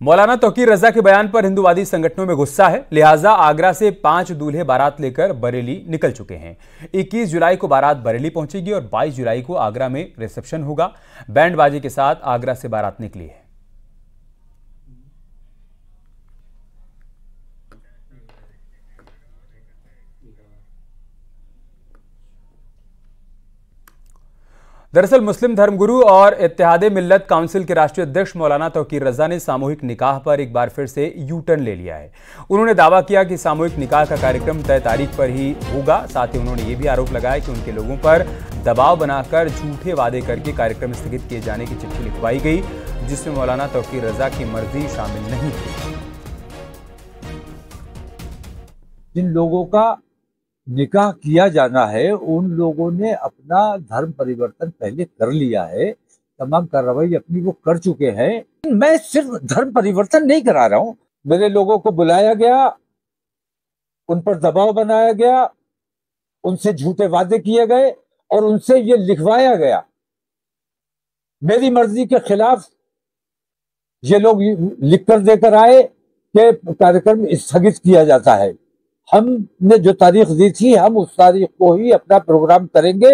मौलाना तौकीर रजा के बयान पर हिंदूवादी संगठनों में गुस्सा है। लिहाजा आगरा से 5 दूल्हे बारात लेकर बरेली निकल चुके हैं। 21 जुलाई को बारात बरेली पहुंचेगी और 22 जुलाई को आगरा में रिसेप्शन होगा। बैंड बाजे के साथ आगरा से बारात निकली है। दरअसल मुस्लिम धर्मगुरु और इत्तेहादे मिल्लत काउंसिल के राष्ट्रीय अध्यक्ष मौलाना तौकीर रजा ने सामूहिक निकाह पर एक बार फिर से यू टर्न ले लिया है। उन्होंने दावा किया कि सामूहिक निकाह का कार्यक्रम तय तारीख पर ही होगा। साथ ही उन्होंने ये भी आरोप लगाया कि उनके लोगों पर दबाव बनाकर झूठे वादे करके कार्यक्रम स्थगित किए जाने की चिट्ठी लिखवाई गई, जिसमें मौलाना तौकीर रजा की मर्जी शामिल नहीं थी। जिन लोगों का निकाह किया जाना है उन लोगों ने अपना धर्म परिवर्तन पहले कर लिया है। तमाम कार्रवाई अपनी वो कर चुके हैं। मैं सिर्फ धर्म परिवर्तन नहीं करा रहा हूं। मेरे लोगों को बुलाया गया, उन पर दबाव बनाया गया, उनसे झूठे वादे किए गए और उनसे ये लिखवाया गया। मेरी मर्जी के खिलाफ ये लोग लिख कर देकर आए कि कार्यक्रम स्थगित किया जाता है। हमने जो तारीख दी थी हम उस तारीख को ही अपना प्रोग्राम करेंगे।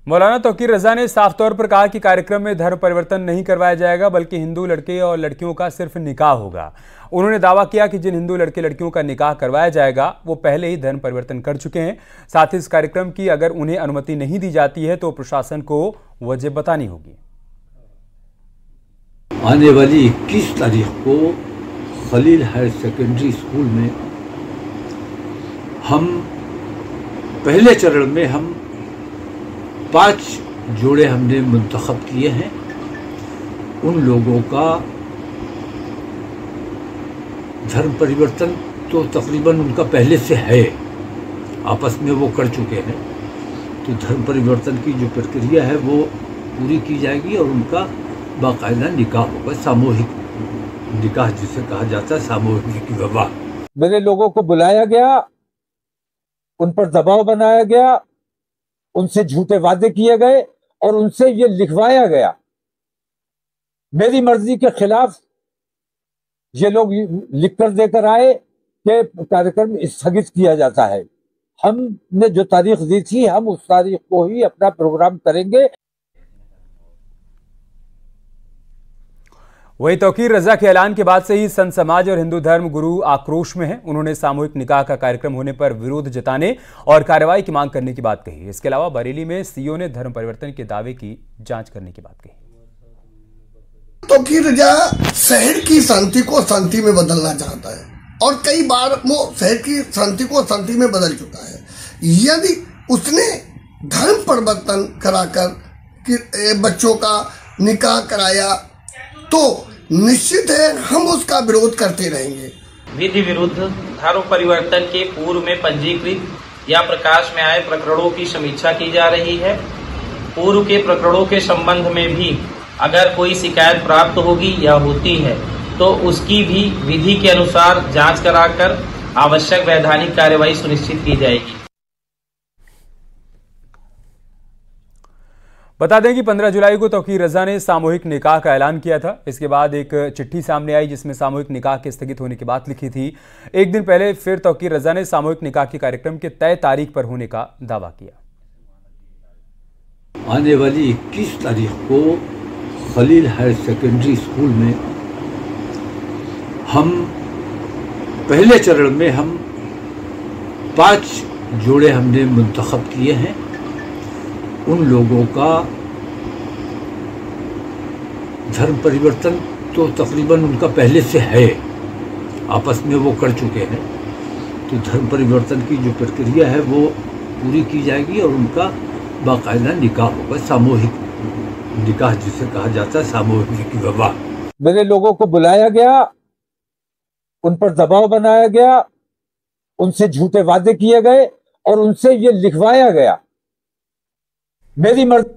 मौलाना तौकीर रजा ने साफ तौर पर कहा कि कार्यक्रम में धर्म परिवर्तन नहीं करवाया जाएगा, बल्कि हिंदू लड़के और लड़कियों का सिर्फ निकाह होगा। उन्होंने दावा किया कि जिन हिंदू लड़के लड़कियों का निकाह करवाया जाएगा वो पहले ही धर्म परिवर्तन कर चुके हैं। साथ ही इस कार्यक्रम की अगर उन्हें अनुमति नहीं दी जाती है तो प्रशासन को वजह बतानी होगी। आने वाली 21 तारीख को खलील हायर सेकेंडरी स्कूल में हम पहले चरण में 5 जोड़े हमने मुंतखब किए हैं। उन लोगों का धर्म परिवर्तन तो तकरीबन उनका पहले से है, आपस में वो कर चुके हैं। तो धर्म परिवर्तन की जो प्रक्रिया है वो पूरी की जाएगी और उनका बाकायदा निकाह होगा। सामूहिक निकाह जिसे कहा जाता है, सामूहिक विवाह। मेरे लोगों को बुलाया गया, उन पर दबाव बनाया गया, उनसे झूठे वादे किए गए और उनसे ये लिखवाया गया। मेरी मर्जी के खिलाफ ये लोग लिख कर देकर आए कि कार्यक्रम स्थगित किया जाता है। हमने जो तारीख दी थी हम उस तारीख को ही अपना प्रोग्राम करेंगे। वहीं तौकीर रजा के ऐलान के बाद से ही संत समाज और हिंदू धर्म गुरु आक्रोश में हैं। उन्होंने सामूहिक निकाह का कार्यक्रम होने पर विरोध जताने और कार्रवाई की मांग करने की बात कही। इसके अलावा बरेली में सीओ ने धर्म परिवर्तन के दावे की जांच करने की बात कही। तौकीर रजा शहर की शांति को शांति में बदलना चाहता है और कई बार वो शहर की शांति को शांति में बदल चुका है। यदि उसने धर्म परिवर्तन कराकर बच्चों का निकाह कराया तो निश्चित है हम उसका विरोध करते रहेंगे। विधि विरुद्ध धर्म परिवर्तन के पूर्व में पंजीकृत या प्रकाश में आए प्रकरणों की समीक्षा की जा रही है। पूर्व के प्रकरणों के संबंध में भी अगर कोई शिकायत प्राप्त होगी या होती है तो उसकी भी विधि के अनुसार जांच कराकर आवश्यक वैधानिक कार्यवाही सुनिश्चित की जाएगी। बता दें कि 15 जुलाई को तौकीर रजा ने सामूहिक निकाह का ऐलान किया था। इसके बाद एक चिट्ठी सामने आई जिसमें सामूहिक निकाह के स्थगित होने की बात लिखी थी। एक दिन पहले फिर तौकीर रजा ने सामूहिक निकाह के कार्यक्रम के तय तारीख पर होने का दावा किया। आने वाली 21 तारीख को खलील हायर सेकेंडरी स्कूल में हम पहले चरण में 5 जोड़े हमने मुंतखब किए हैं। उन लोगों का धर्म परिवर्तन तो तकरीबन उनका पहले से है, आपस में वो कर चुके हैं। तो धर्म परिवर्तन की जो प्रक्रिया है वो पूरी की जाएगी और उनका बाकायदा निकाह होगा। सामूहिक निकाह जिसे कहा जाता है, सामूहिक विवाह। मेरे लोगों को बुलाया गया, उन पर दबाव बनाया गया, उनसे झूठे वादे किए गए और उनसे ये लिखवाया गया। मेरी मर्जी